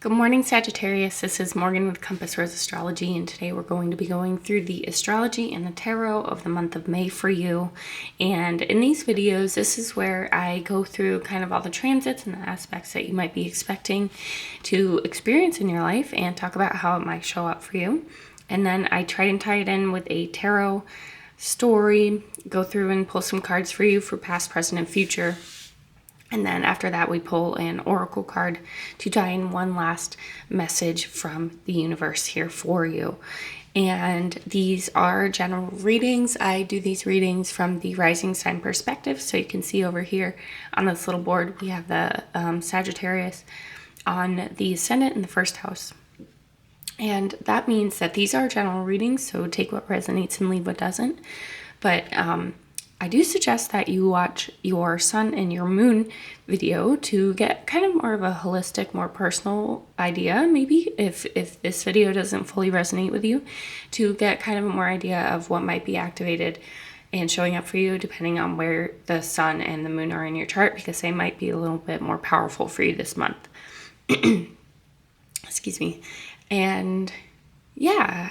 Good morning, Sagittarius. This is Morgan with Compass Rose Astrology, and today we're going to be going through the astrology and the tarot of the month of May for you. And in these videos, this is where I go through kind of all the transits and the aspects that you might be expecting to experience in your life and talk about how it might show up for you. And then I try and tie it in with a tarot story, go through and pull some cards for you for past, present, and future. And then after that, we pull an oracle card to tie in one last message from the universe here for you. And these are general readings. I do these readings from the rising sign perspective. So you can see over here on this little board, we have the Sagittarius on the ascendant in the first house. And that means that these are general readings, so take what resonates and leave what doesn't. But I do suggest that you watch your sun and your moon video to get kind of more of a holistic, more personal idea, maybe if this video doesn't fully resonate with you, to get kind of a more idea of what might be activated and showing up for you depending on where the sun and the moon are in your chart, because they might be a little bit more powerful for you this month. Excuse me. And yeah,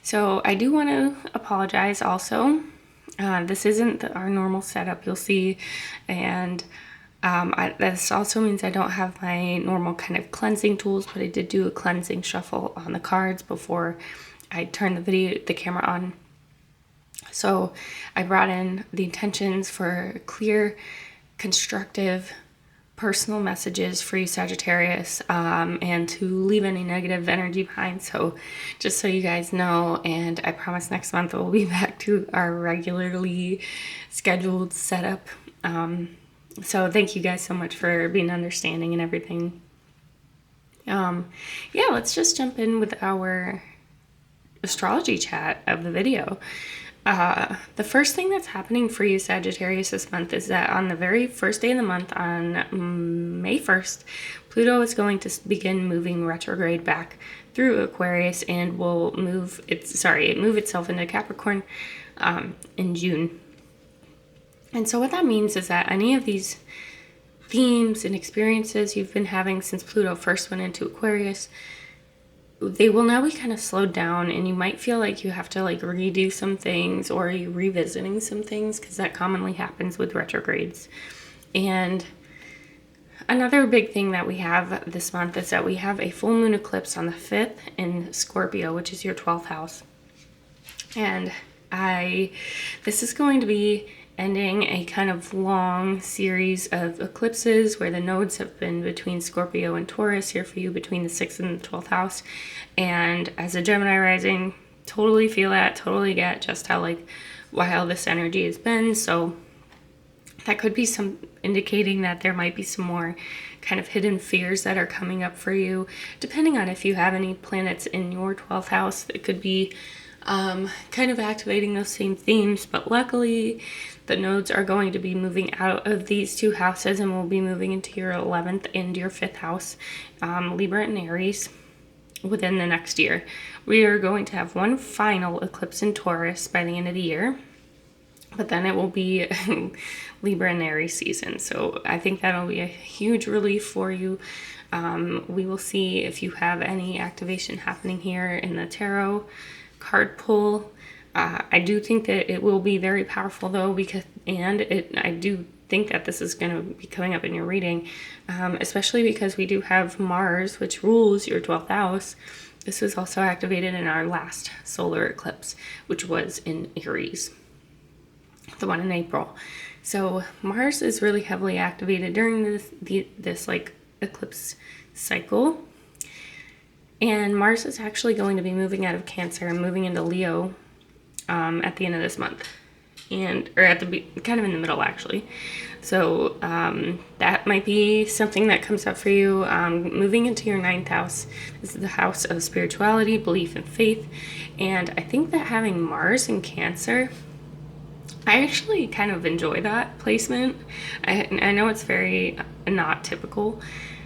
so I do want to apologize also. This isn't our normal setup, you'll see, and this also means I don't have my normal kind of cleansing tools, but I did do a cleansing shuffle on the cards before I turned the camera on. So I brought in the intentions for clear, constructive, personal messages for you, Sagittarius, and to leave any negative energy behind. So just so you guys know, and I promise next month we'll be back to our regularly scheduled setup. So thank you guys so much for being understanding and everything. Yeah, let's just jump in with our astrology chat of the video. The first thing that's happening for you, Sagittarius, this month is that on the very first day of the month, on May 1st, Pluto is going to begin moving retrograde back through Aquarius and will move itself into Capricorn in June. And so what that means is that any of these themes and experiences you've been having since Pluto first went into Aquarius, they will now be kind of slowed down, and you might feel like you have to redo some things, or you're revisiting some things, because that commonly happens with retrogrades. And another big thing that we have this month is that we have a full moon eclipse on the 5th in Scorpio, which is your 12th house. And this is going to be ending a kind of long series of eclipses where the nodes have been between Scorpio and Taurus here for you, between the 6th and the 12th house. And as a Gemini rising, totally feel that, totally get just how wild this energy has been. So that could be some indicating that there might be some more kind of hidden fears that are coming up for you, depending on if you have any planets in your 12th house. It could be kind of activating those same themes, but luckily the nodes are going to be moving out of these two houses and will be moving into your 11th and your 5th house, Libra and Aries, within the next year. We are going to have one final eclipse in Taurus by the end of the year, but then it will be Libra and Aries season. So I think that'll be a huge relief for you. We will see if you have any activation happening here in the tarot card pull. I do think that it will be very powerful though, I do think that this is going to be coming up in your reading, especially because we do have Mars, which rules your 12th house. This was also activated in our last solar eclipse, which was in Aries, the one in April. So Mars is really heavily activated during this eclipse cycle. And Mars is actually going to be moving out of Cancer and moving into Leo at the end of this month, or kind of in the middle actually. So that might be something that comes up for you. Moving into your 9th house, this is the house of spirituality, belief, and faith. And I think that having Mars in Cancer, I actually kind of enjoy that placement. I know it's very not typical,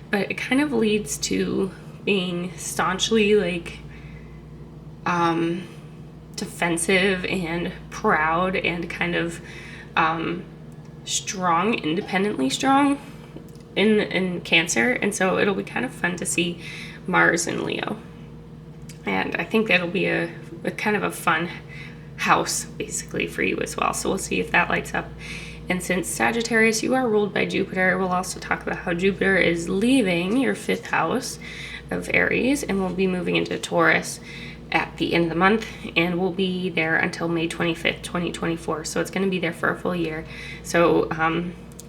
but it kind of leads to being staunchly defensive and proud and kind of strong, independently strong. in Cancer, and so it'll be kind of fun to see Mars in Leo. And I think that'll be a kind of a fun house basically for you as well. So we'll see if that lights up. And since Sagittarius, you are ruled by Jupiter, we'll also talk about how Jupiter is leaving your 5th house of Aries and will be moving into Taurus at the end of the month, and will be there until May 25th, 2024. So it's going to be there for a full year. So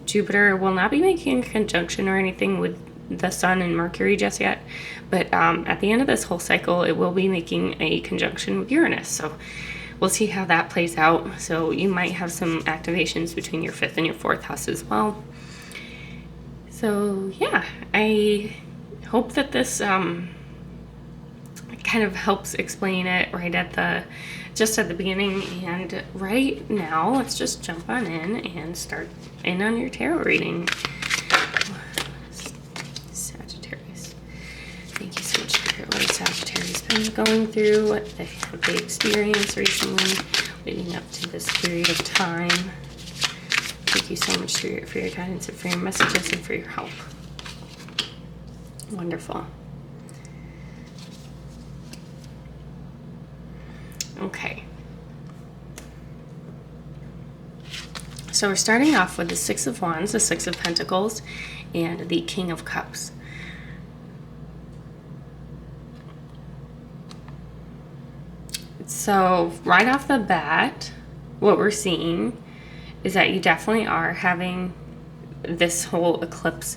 Jupiter will not be making a conjunction or anything with the Sun and Mercury just yet, but at the end of this whole cycle, it will be making a conjunction with Uranus. So we'll see how that plays out. So you might have some activations between your 5th and your 4th house as well. So yeah, I hope that this kind of helps explain it right at the beginning. And right now, let's just jump on in and start in on your tarot reading. Sagittarius. Thank you so much for what Sagittarius been going through, what they experienced recently leading up to this period of time. Thank you so much for your guidance and for your messages and for your help. Wonderful. Okay. So we're starting off with the 6 of Wands, the 6 of Pentacles, and the King of Cups. So right off the bat, what we're seeing is that you definitely are having this whole eclipse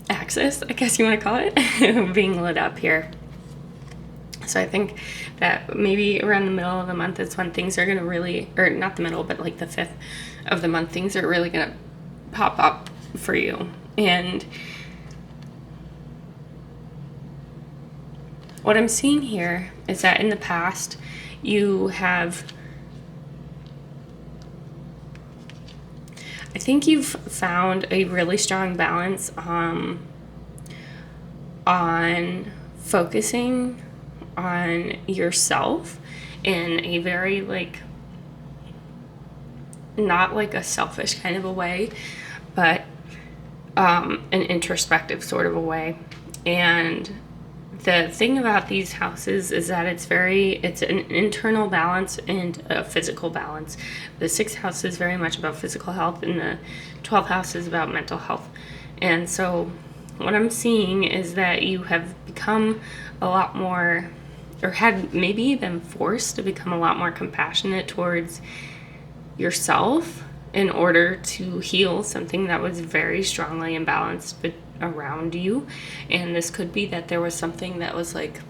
axis, I guess you want to call it, being lit up here. So I think that maybe around the middle of the month is when things are going to really, or not the middle, but like the 5th of the month, things are really going to pop up for you. And what I'm seeing here is that in the past, you have, I think you've found a really strong balance on focusing on yourself in a very not like a selfish kind of a way, but an introspective sort of a way. And the thing about these houses is that it's an internal balance and a physical balance. The 6th house is very much about physical health, and the 12th house is about mental health. And so what I'm seeing is that you have become a lot more, or had maybe been forced to become a lot more compassionate towards yourself in order to heal something that was very strongly imbalanced around you. And this could be that there was something that was like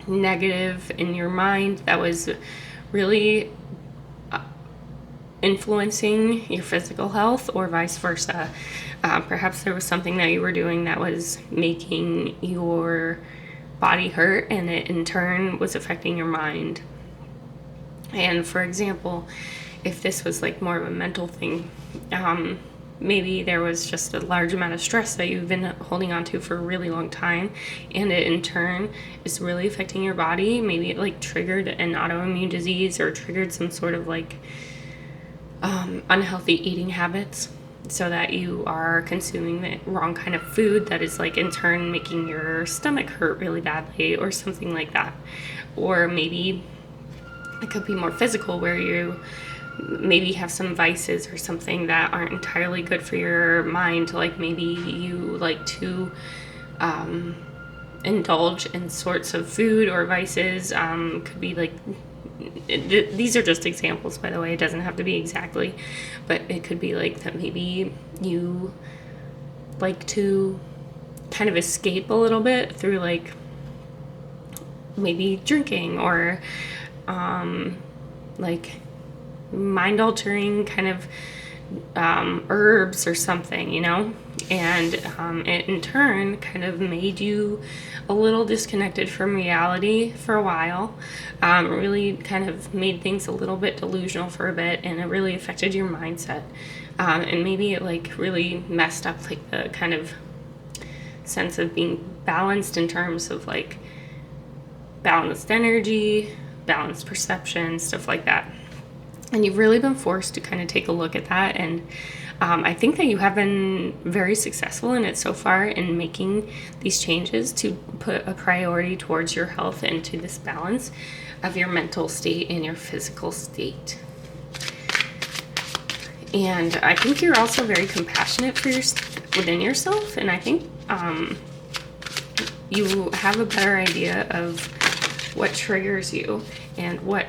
negative in your mind that was really influencing your physical health, or vice versa. Perhaps there was something that you were doing that was making your body hurt, and it in turn was affecting your mind. And for example, if this was like more of a mental thing, maybe there was just a large amount of stress that you've been holding on to for a really long time, and it in turn is really affecting your body. Maybe it like triggered an autoimmune disease or triggered some sort of like unhealthy eating habits, so that you are consuming the wrong kind of food that is like in turn making your stomach hurt really badly, or something like that. Or maybe it could be more physical, where you maybe have some vices or something that aren't entirely good for your mind. Like maybe you like to indulge in sorts of food or vices. Could be like, these are just examples, by the way, it doesn't have to be exactly, but it could be like that maybe you like to kind of escape a little bit through like maybe drinking, or like mind-altering kind of herbs or something, you know? And it in turn kind of made you a little disconnected from reality for a while. Really kind of made things a little bit delusional for a bit, and it really affected your mindset. And maybe it like really messed up like the kind of sense of being balanced in terms of like balanced energy, balanced perception, stuff like that. And you've really been forced to kind of take a look at that and I think that you have been very successful in it so far in making these changes to put a priority towards your health and to this balance of your mental state and your physical state. And I think you're also very compassionate for within yourself, and I think you have a better idea of what triggers you and what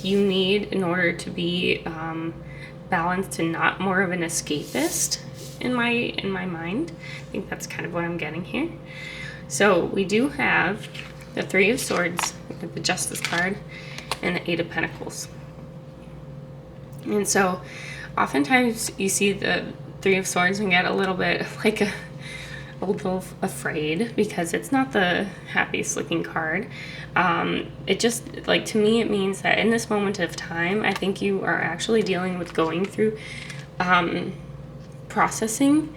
you need in order to be balanced and not more of an escapist in my mind. I think that's kind of what I'm getting here. So we do have the Three of Swords, the Justice card, and the Eight of Pentacles. And so oftentimes you see the Three of Swords and get a little bit like a little afraid because it's not the happiest looking card. It just, like, to me, it means that in this moment of time, I think you are actually dealing with going through processing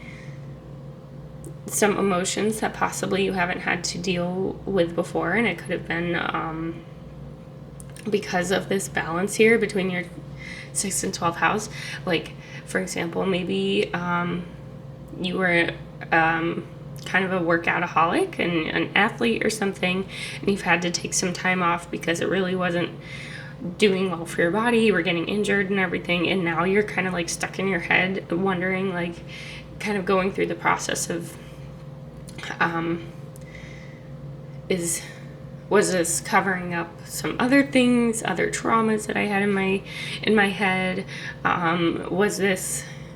some emotions that possibly you haven't had to deal with before, and it could have been because of this balance here between your 6th and 12th house. Like, for example, maybe you were kind of a workoutaholic and an athlete or something, and you've had to take some time off because it really wasn't doing well for your body. You were getting injured and everything, and now you're kind of like stuck in your head wondering, like, kind of going through the process of was this covering up some other things, other traumas that I had in my head?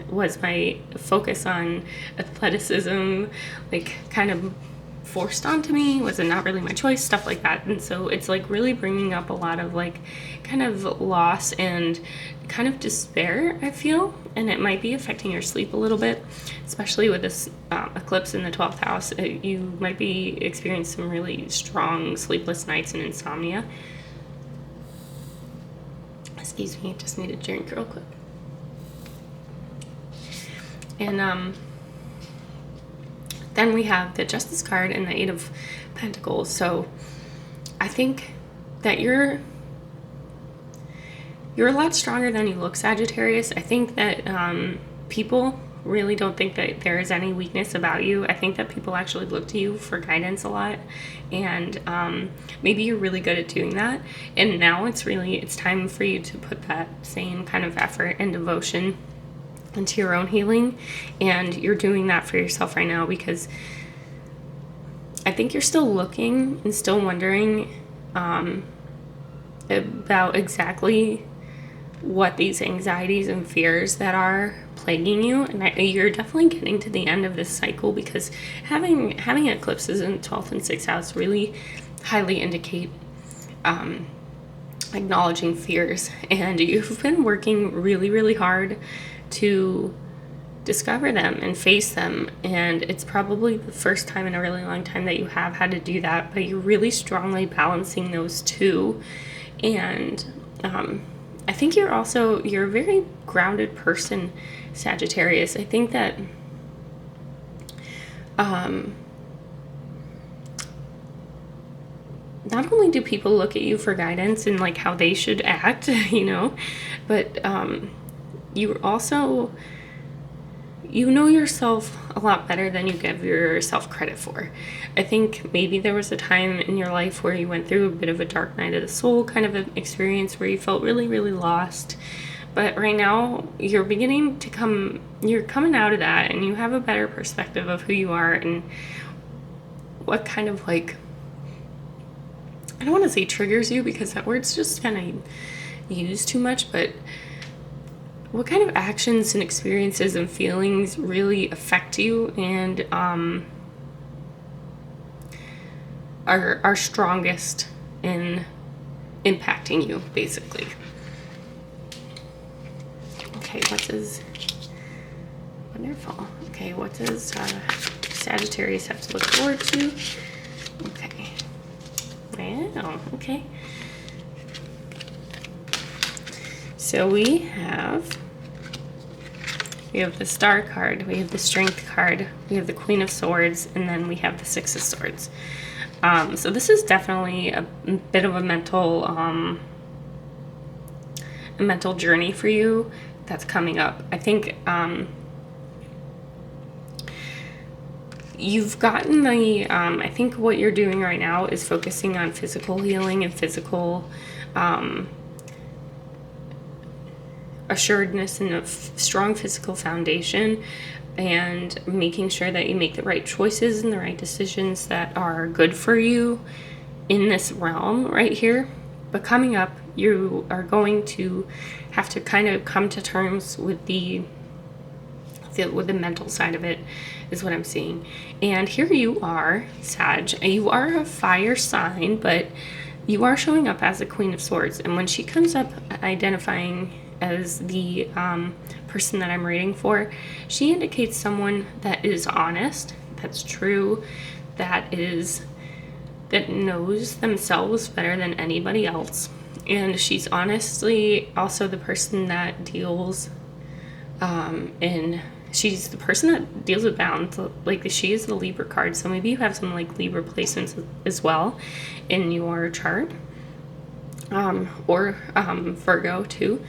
Was my focus on athleticism like kind of forced onto me? Was it not really my choice? Stuff like that. And so it's like really bringing up a lot of like kind of loss and kind of despair, I feel, and it might be affecting your sleep a little bit, especially with this eclipse in the 12th house. You might be experiencing some really strong sleepless nights and insomnia. Excuse me, just need a drink real quick. And then we have the Justice card and the Eight of Pentacles. So I think that you're a lot stronger than you look, Sagittarius. I think that people really don't think that there is any weakness about you. I think that people actually look to you for guidance a lot, and maybe you're really good at doing that. And now it's time for you to put that same kind of effort and devotion into your own healing, and you're doing that for yourself right now, because I think you're still looking and still wondering about exactly what these anxieties and fears that are plaguing you. And you're definitely getting to the end of this cycle, because having eclipses in 12th and 6th house really highly indicate acknowledging fears, and you've been working really, really hard to discover them and face them, and it's probably the first time in a really long time that you have had to do that, but you're really strongly balancing those two. And I think you're a very grounded person, Sagittarius. I think that not only do people look at you for guidance and like how they should act, but you also, you know yourself a lot better than you give yourself credit for. I think maybe there was a time in your life where you went through a bit of a dark night of the soul kind of an experience where you felt really, really lost. But right now you're coming out of that, and you have a better perspective of who you are and what kind of, like, I don't want to say triggers you, because that word's just kind of used too much, but what kind of actions and experiences and feelings really affect you and are strongest in impacting you, basically. Okay, wonderful. Okay, what does Sagittarius have to look forward to? Okay. Wow, okay. So we have the Star card, we have the Strength card, we have the Queen of Swords, and then we have the Six of Swords. So this is definitely a bit of a mental a mental journey for you that's coming up. I think you've gotten the, I think what you're doing right now is focusing on physical healing and physical assuredness and a strong physical foundation, and making sure that you make the right choices and the right decisions that are good for you in this realm right here. But coming up, you are going to have to kind of come to terms with the mental side of it, is what I'm seeing. And here you are, Sag. You are a fire sign, but you are showing up as a Queen of Swords. And when she comes up identifying as the person that I'm reading for, she indicates someone that is honest, that's true, that knows themselves better than anybody else. And she's honestly also the person that deals she's the person that deals with balance. Like, she is the Libra card, so maybe you have some like Libra placements as well in your chart, or Virgo too.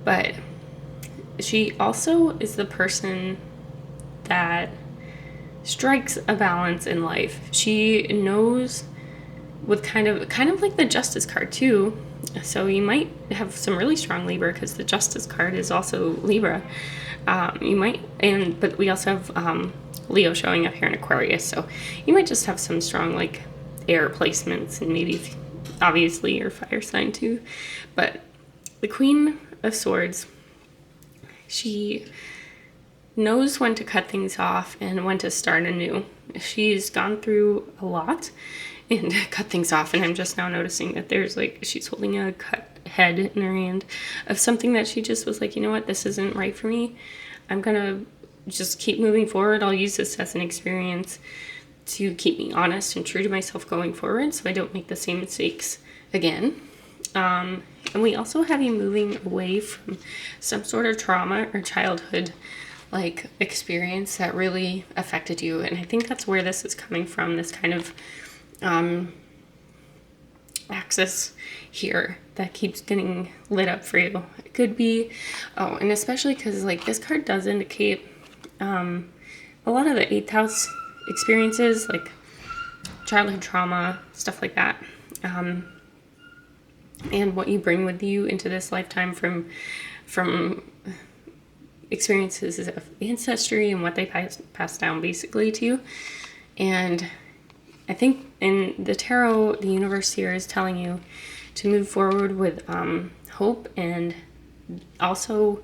But she also is the person that strikes a balance in life. She knows, with kind of like the Justice card too. So you might have some really strong Libra, because the Justice card is also Libra. You might, but we also have Leo showing up here in Aquarius, so you might just have some strong like air placements, and maybe obviously your fire sign too. But the Queen of Swords, she knows when to cut things off and when to start anew. She's gone through a lot and cut things off, and I'm just now noticing that there's like, she's holding a cut head in her hand of something that she just was like, you know what, this isn't right for me. I'm gonna just keep moving forward. I'll use this as an experience to keep me honest and true to myself going forward, so I don't make the same mistakes again. And we also have you moving away from some sort of trauma or childhood like experience that really affected you. And I think that's where this is coming from, this kind of axis here that keeps getting lit up for you. It could be, and especially because like this card does indicate a lot of the 8th house experiences, like childhood trauma, stuff like that, and what you bring with you into this lifetime from experiences of ancestry and what they pass down basically to you. And I think in the tarot, the universe here is telling you to move forward with hope, and also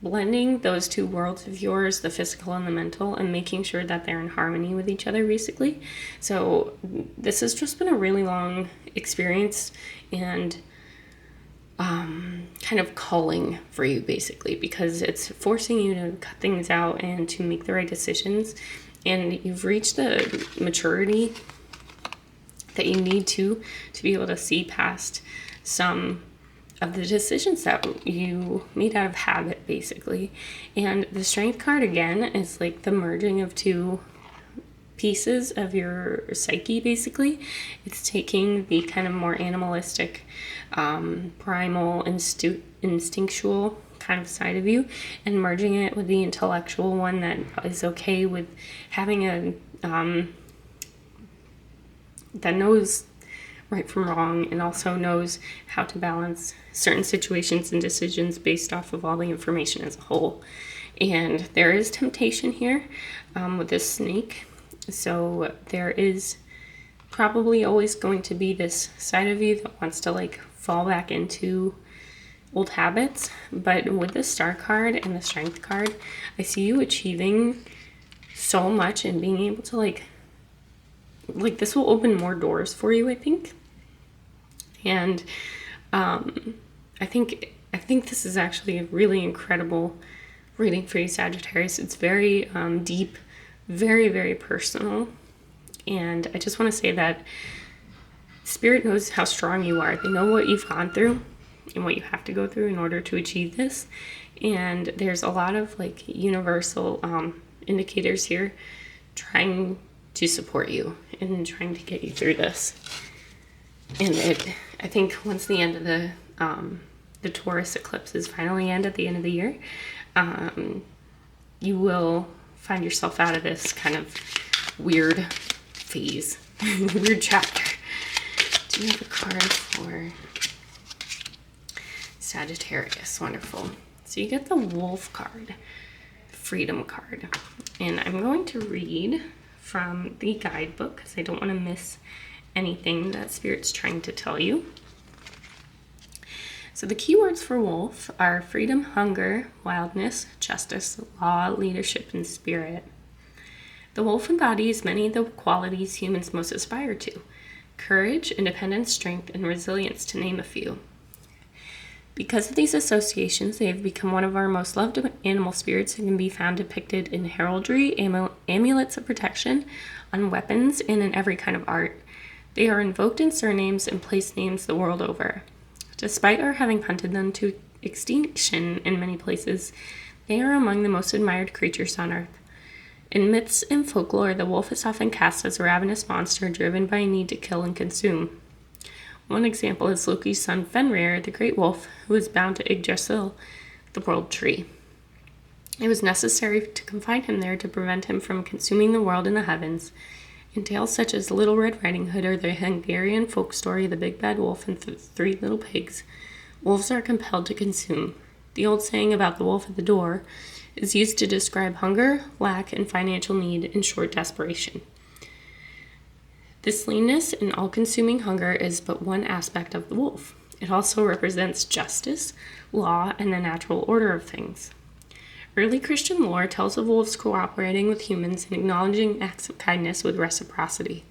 blending those two worlds of yours, the physical and the mental, and making sure that they're in harmony with each other, basically. So this has just been a really long experience and kind of calling for you, basically, because it's forcing you to cut things out and to make the right decisions. And you've reached the maturity that you need to be able to see past some of the decisions that you made out of habit, basically. And the Strength card, again, is like the merging of two pieces of your psyche, basically. It's taking the kind of more animalistic, primal, instinctual kind of side of you and merging it with the intellectual one that is okay with having a that knows right from wrong, and also knows how to balance certain situations and decisions based off of all the information as a whole. And there is temptation here with this snake, so there is probably always going to be this side of you that wants to like fall back into old habits. But with the Star card and the Strength card, I see you achieving so much and being able to like this will open more doors for you, I think. And I think this is actually a really incredible reading for you, Sagittarius. It's very deep, very, very personal. And I just want to say that Spirit knows how strong you are. They know what you've gone through and what you have to go through in order to achieve this. And there's a lot of like universal indicators here trying to support you and trying to get you through this. And I think once the end of the the Taurus eclipses finally end at the end of the year, you will find yourself out of this kind of weird phase, weird chapter. Do you have a card for Sagittarius? Wonderful. So you get the Wolf card, the Freedom card. And I'm going to read from the guidebook because I don't want to miss anything that Spirit's trying to tell you. So the keywords for Wolf are freedom, hunger, wildness, justice, law, leadership, and spirit. The Wolf embodies many of the qualities humans most aspire to: courage, independence, strength, and resilience, to name a few. Because of these associations, they have become one of our most loved animal spirits and can be found depicted in heraldry, amulets of protection, on weapons, and in every kind of art. They are invoked in surnames and place names the world over. Despite our having hunted them to extinction in many places, they are among the most admired creatures on Earth. In myths and folklore, the wolf is often cast as a ravenous monster driven by a need to kill and consume. One example is Loki's son Fenrir, the great wolf, who was bound to Yggdrasil, the world tree. It was necessary to confine him there to prevent him from consuming the world in the heavens. In tales such as Little Red Riding Hood or the Hungarian folk story The Big Bad Wolf and Three Little Pigs, wolves are compelled to consume. The old saying about the wolf at the door is used to describe hunger, lack, and financial need in short desperation. This leanness and all-consuming hunger is but one aspect of the wolf. It also represents justice, law, and the natural order of things. Early Christian lore tells of wolves cooperating with humans and acknowledging acts of kindness with reciprocity.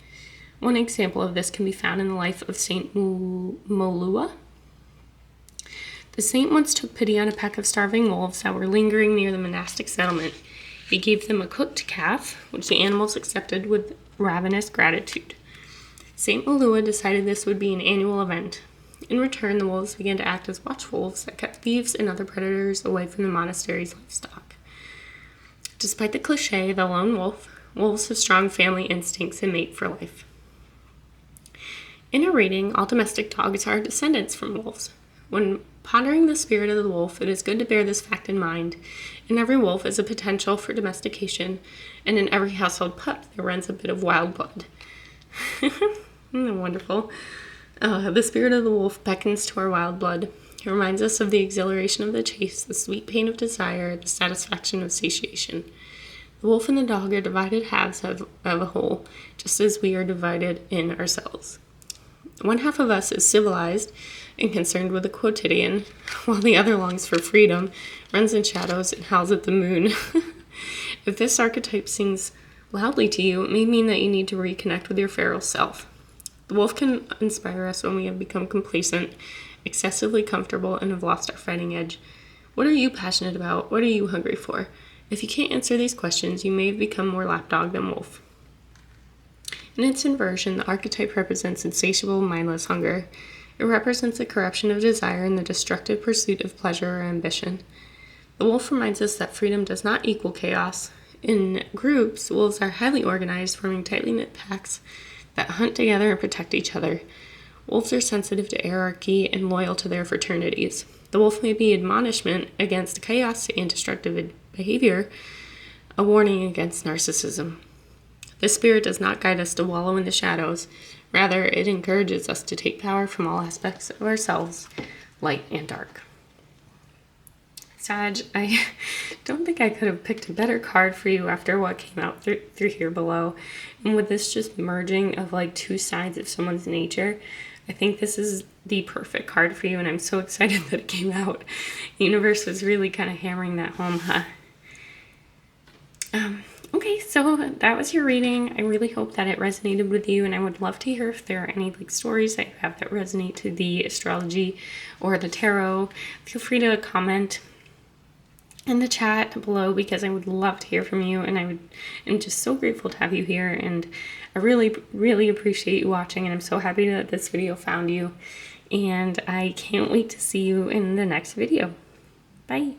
One example of this can be found in the life of Saint Molua. The saint once took pity on a pack of starving wolves that were lingering near the monastic settlement. He gave them a cooked calf, which the animals accepted with ravenous gratitude. Saint Molua decided this would be an annual event. In return, the wolves began to act as watchwolves that kept thieves and other predators away from the monastery's livestock. Despite the cliche, the lone wolf, wolves have strong family instincts and mate for life. In a reading, all domestic dogs are descendants from wolves. When pondering the spirit of the wolf, it is good to bear this fact in mind. In every wolf is a potential for domestication, and in every household pup there runs a bit of wild blood. Wonderful. The spirit of the wolf beckons to our wild blood. It reminds us of the exhilaration of the chase, the sweet pain of desire, the satisfaction of satiation. The wolf and the dog are divided halves of a whole, just as we are divided in ourselves. One half of us is civilized and concerned with the quotidian, while the other longs for freedom, runs in shadows, and howls at the moon. If this archetype sings loudly to you, it may mean that you need to reconnect with your feral self. The wolf can inspire us when we have become complacent, excessively comfortable, and have lost our fighting edge. What are you passionate about? What are you hungry for? If you can't answer these questions, you may have become more lapdog than wolf. In its inversion, the archetype represents insatiable, mindless hunger. It represents the corruption of desire and the destructive pursuit of pleasure or ambition. The wolf reminds us that freedom does not equal chaos. In groups, wolves are highly organized, forming tightly knit packs that hunt together and protect each other. Wolves are sensitive to hierarchy and loyal to their fraternities. The wolf may be admonishment against chaos and destructive behavior, a warning against narcissism. The spirit does not guide us to wallow in the shadows. Rather, it encourages us to take power from all aspects of ourselves, light and dark. Sag, I don't think I could have picked a better card for you after what came out through here below. And with this just merging of like two sides of someone's nature, I think this is the perfect card for you, and I'm so excited that it came out. The universe was really kind of hammering that home, huh? Okay, so that was your reading. I really hope that it resonated with you, and I would love to hear if there are any stories that you have that resonate to the astrology or the tarot. Feel free to comment in the chat below, because I would love to hear from you, and I'm just so grateful to have you here, and I really, really appreciate you watching, and I'm so happy that this video found you, and I can't wait to see you in the next video. Bye.